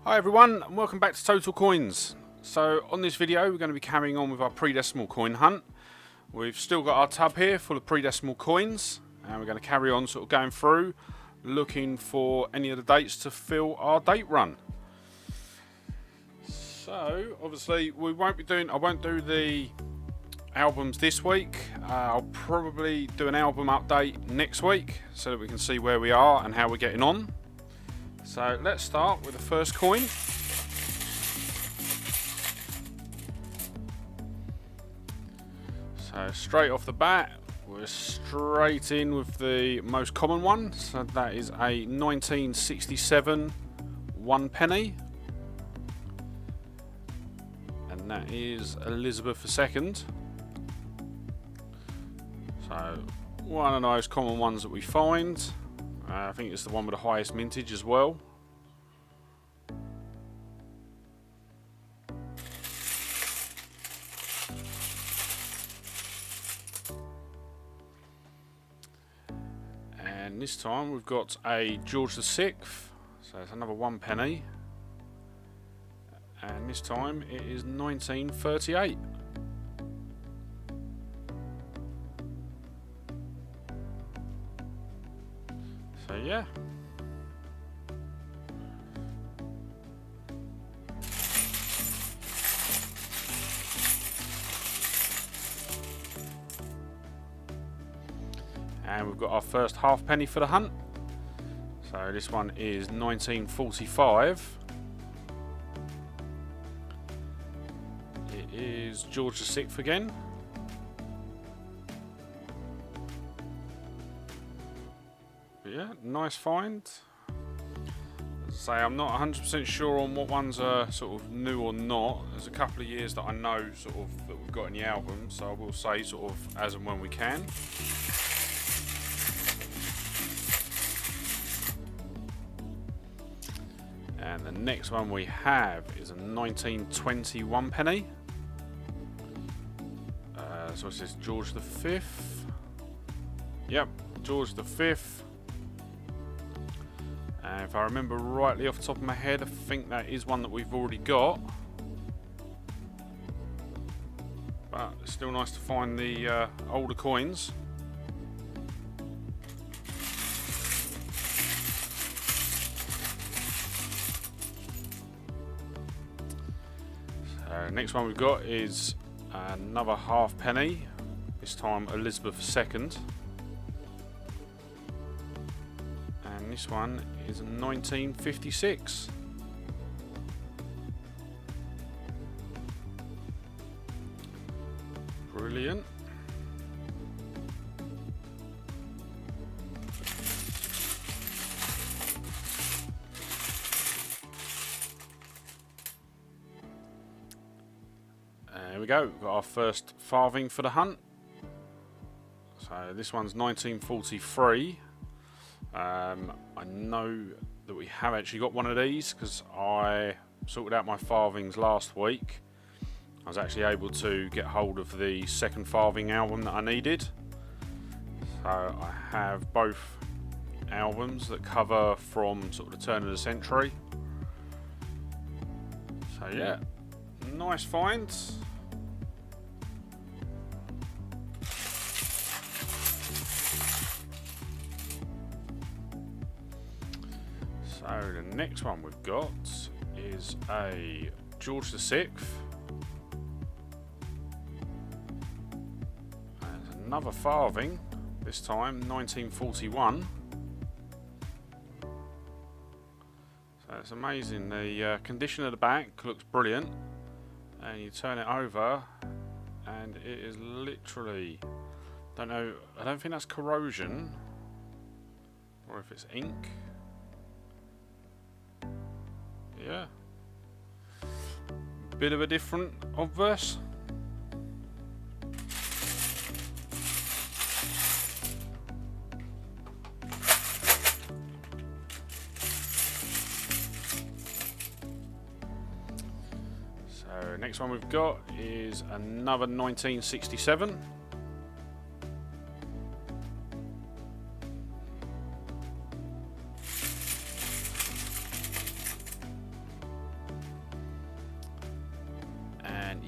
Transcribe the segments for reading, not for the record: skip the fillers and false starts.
Hi everyone and welcome back to Total Coins. So on this video we're going to be carrying on with our pre-decimal coin hunt. We've still got our tub here full of pre-decimal coins and we're going to carry on sort of going through looking for any of the dates to fill our date run. So obviously I won't do the albums this week. I'll probably do an album update next week so that we can see where we are and how we're getting on. So let's start with the first coin. So straight off the bat, we're straight in with the most common one. So that is a 1967 1 penny. And that is Elizabeth II. So one of those common ones that we find. I think it's the one with the highest mintage as well. And this time we've got a George VI, so it's another 1 penny. And this time it is 1938. So yeah. And we've got our first half penny for the hunt. So this one is 1945. It is George VI again. Yeah, nice find. As I say, I'm not 100% sure on what ones are sort of new or not. There's a couple of years that I know sort of that we've got in the album, so I will say sort of as and when we can. And the next one we have is a 1921 penny. So it says George V. Yep, George V. And if I remember rightly off the top of my head, I think that is one that we've already got. But it's still nice to find the older coins. So next one we've got is another half penny, this time Elizabeth II. And this one is 1956. Brilliant. There we go, we've got our first farthing for the hunt. So this one's 1943. I know that we have actually got one of these because I sorted out my farthings last week. I was actually able to get hold of the second farthing album that I needed. So I have both albums that cover from sort of the turn of the century. So yeah, nice find. So the next one we've got is a George VI. And another farthing, this time 1941. So it's amazing, the condition of the back looks brilliant. And you turn it over and it is literally, I don't think that's corrosion or if it's ink. Yeah, bit of a different obverse. So next one we've got is another 1967.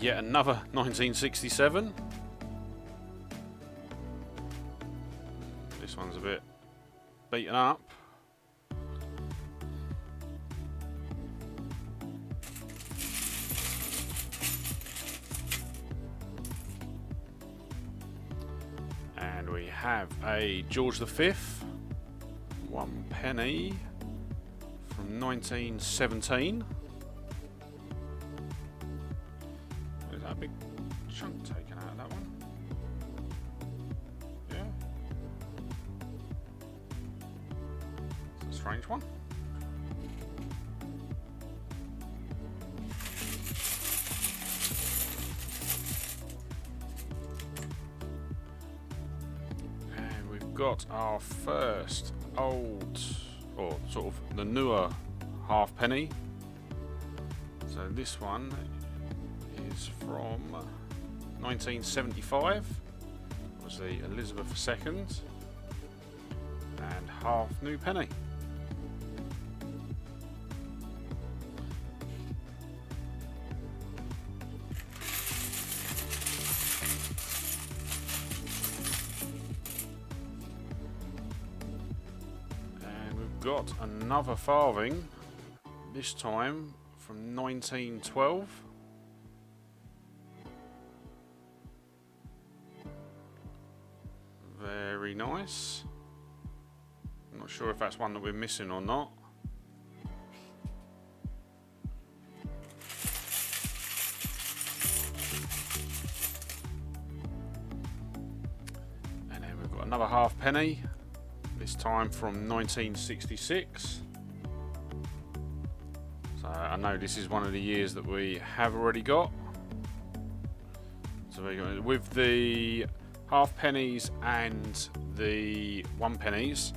yet another 1967. This one's a bit beaten up. And we have a George V, 1 penny from 1917. Is that a big chunk taken out of that one? Yeah. It's a strange one. And we've got our first old, or sort of the newer half penny. So this one is from 1975. Obviously Elizabeth II, and half new penny. And we've got another farthing, this time from 1912. Very nice. I'm not sure if that's one that we're missing or not. And then we've got another half penny, this time from 1966. So I know this is one of the years that we have already got. So we go with the half pennies and the 1 pennies.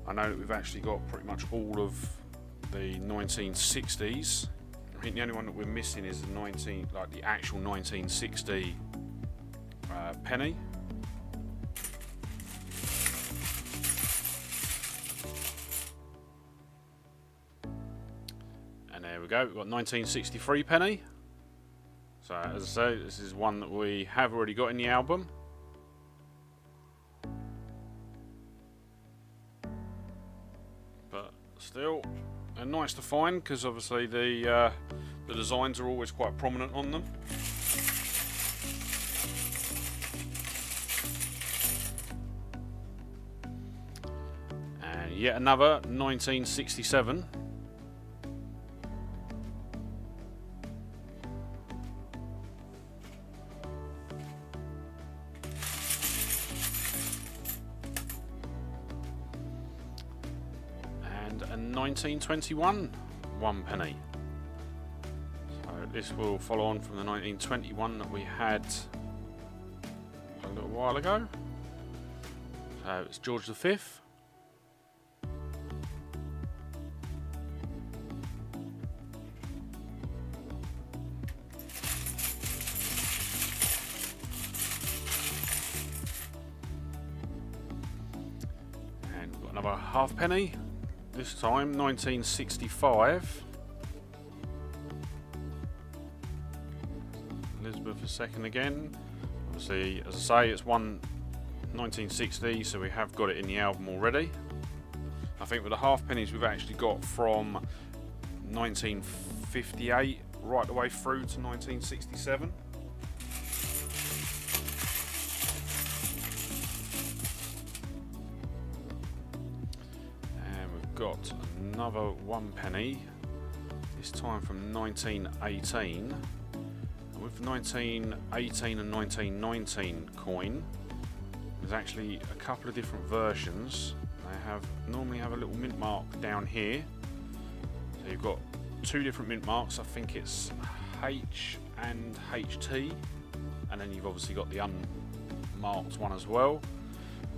I know that we've actually got pretty much all of the 1960s. I think the only one that we're missing is the actual 1960 penny. And there we go. We've got 1963 penny. So as I say, this is one that we have already got in the album. But still, they're nice to find because obviously the designs are always quite prominent on them. And yet another 1967. And 1921 1 penny. So this will follow on from the 1921 that we had a little while ago. So it's George V. And we've got another half penny. This time 1965. Elizabeth II again. Obviously, as I say, it's one 1960, so we have got it in the album already. I think with the half pennies we've actually got from 1958 right the way through to 1967. Got another 1 penny, this time from 1918. And with 1918 and 1919 coin, there's actually a couple of different versions. They normally have a little mint mark down here. So you've got 2 different mint marks. I think it's H and HT, and then you've obviously got the unmarked one as well.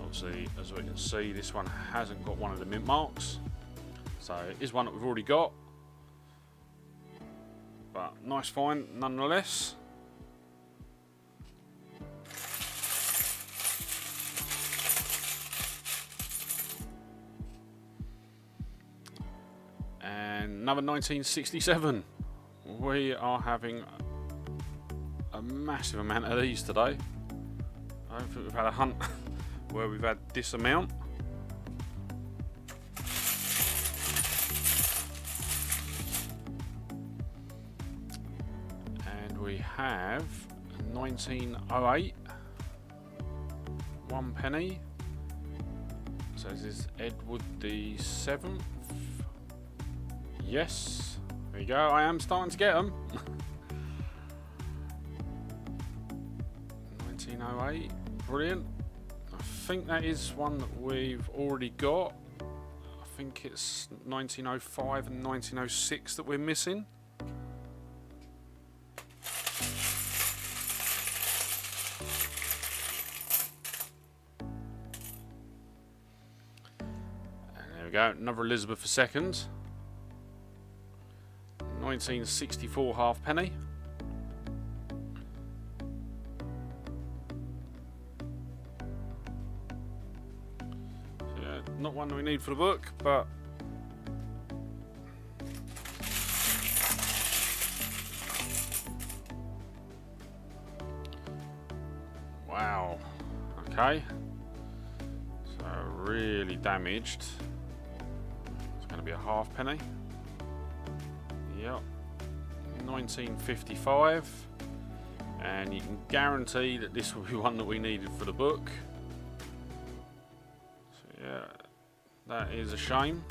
Obviously, as we can see, this one hasn't got one of the mint marks. So it is one that we've already got, but nice find nonetheless. And another 1967. We are having a massive amount of these today. I don't think we've had a hunt where we've had this amount. And we have 1908, 1 penny. So this is Edward the 7th. Yes, there you go. I am starting to get them. 1908, brilliant. I think that is one that we've already got. I think it's 1905 and 1906 that we're missing. And there we go, another Elizabeth II. 1964 halfpenny. So yeah, not one that we need for the book, but wow. Okay. So really damaged. It's going to be a halfpenny. Yep, 1955, and you can guarantee that this will be one that we needed for the book. So yeah, that is a shame.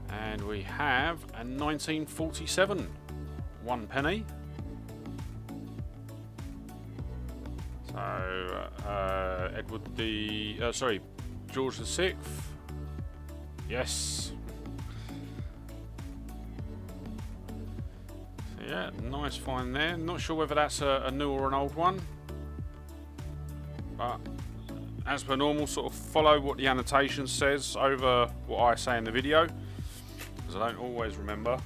And we have a 1947 1 penny. So Edward the George the 6th. Yes. So yeah, nice find there. Not sure whether that's a new or an old one, but as per normal, sort of follow what the annotation says over what I say in the video, because I don't always remember.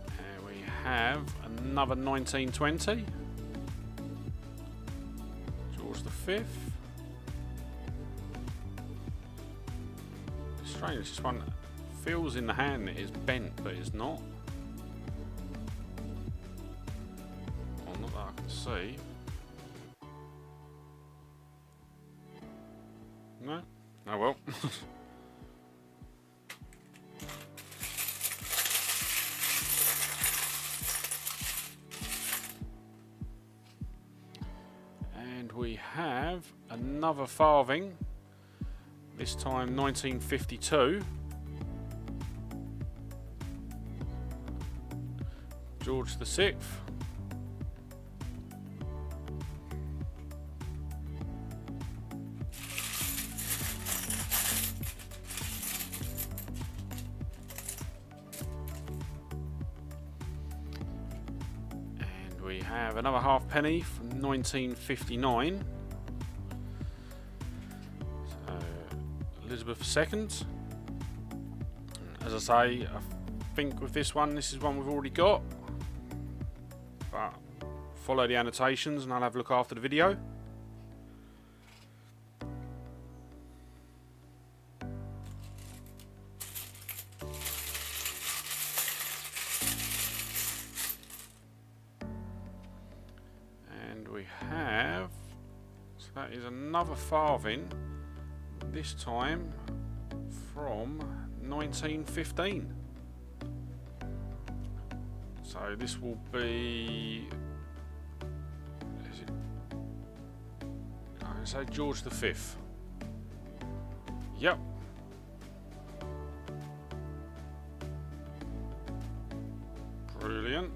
And we have another 1920, George V. It's strange, this one feels in the hand it is bent, but it's not. Well, not that I can see. No? Oh well. And we have another farthing, this time 1952. George the 6th. We have another halfpenny from 1959. So, Elizabeth II. As I say, I think with this one, this is one we've already got. But follow the annotations and I'll have a look after the video. We have, so that is another farthing, this time from 1915. So this will be, is it, I would say George V. Yep. Brilliant.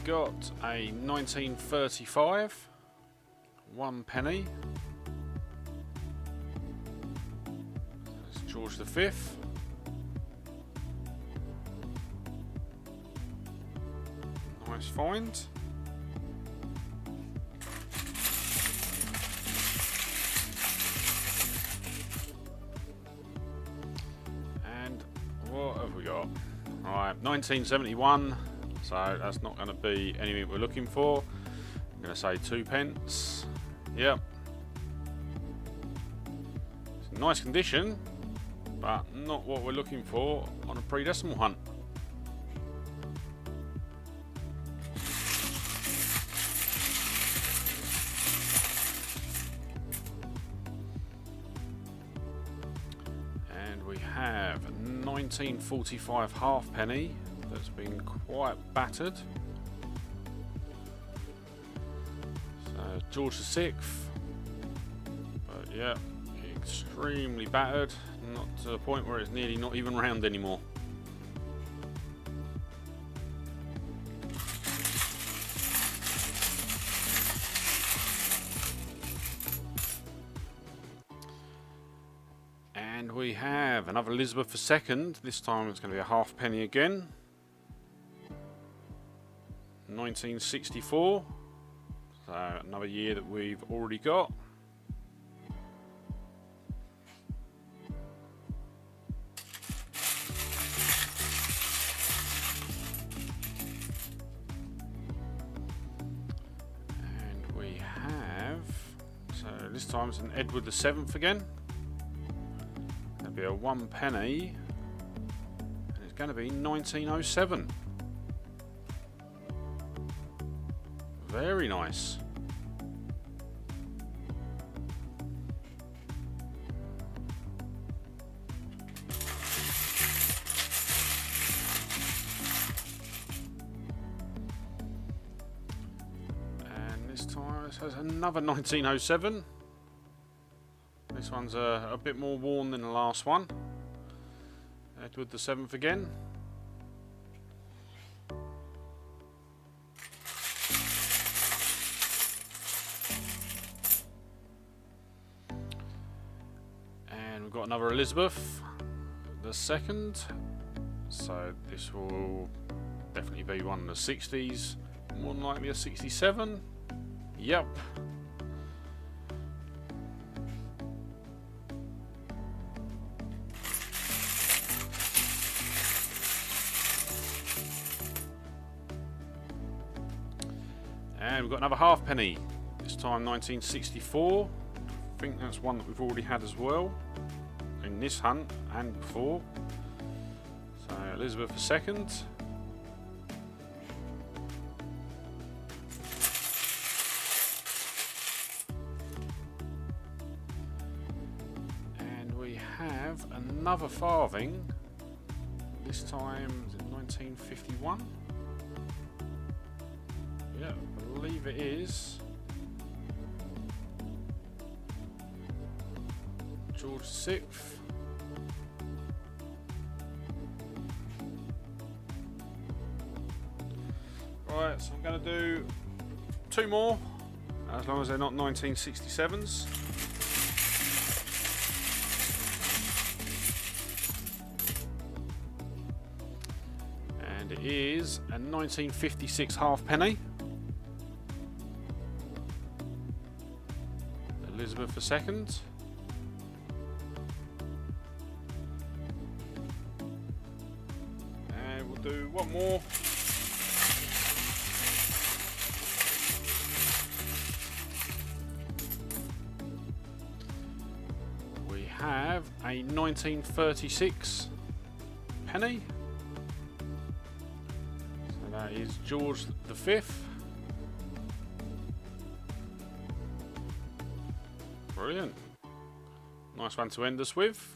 Got a 1935 1 penny. That's George V. find. And what have we got? Alright, 1971. So that's not going to be anything we're looking for. I'm going to say 2 pence. Yep. It's in nice condition, but not what we're looking for on a pre-decimal hunt. And we have a 1945 halfpenny that's been quite battered. So George VI, but yeah, extremely battered, not to the point where it's nearly not even round anymore. And we have another Elizabeth II. This time it's going to be a halfpenny again. 1964. So another year that we've already got. And we have, so this time it's an Edward VII again. That'll be a 1 penny. And it's going to be 1907. Very nice. And this time it has another 1907. This one's a bit more worn than the last one. Edward VII again. We've got another Elizabeth II, so this will definitely be one of the 60s, more than likely a 67. Yep. And we've got another halfpenny, this time 1964. I think that's one that we've already had as well in this hunt and before. So Elizabeth II. And we have another farthing. This time is it 1951? Yeah, I believe it is. George VI. Right, so I'm going to do 2 more, as long as they're not 1967s. And it is a 1956 halfpenny. Elizabeth II. And we'll do 1 more. We have a 1936 penny. So that is George V. Brilliant. Nice one to end us with.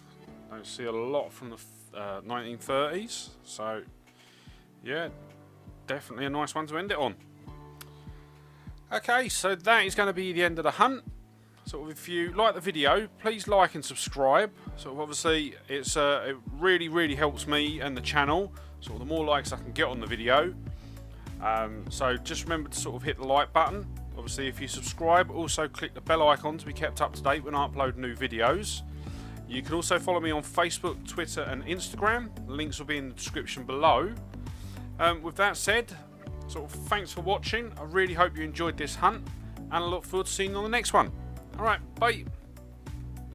Don't see a lot from the 1930s, so yeah, definitely a nice one to end it on. Okay, so that is going to be the end of the hunt. Sort of, if you like the video, please like and subscribe. Sort of, obviously, it really helps me and the channel. So the more likes I can get on the video. So just remember to sort of hit the like button. Obviously, if you subscribe, also click the bell icon to be kept up to date when I upload new videos. You can also follow me on Facebook, Twitter and Instagram. The links will be in the description below. With that said, So thanks for watching. I really hope you enjoyed this hunt, and I look forward to seeing you on the next one. Alright, bye.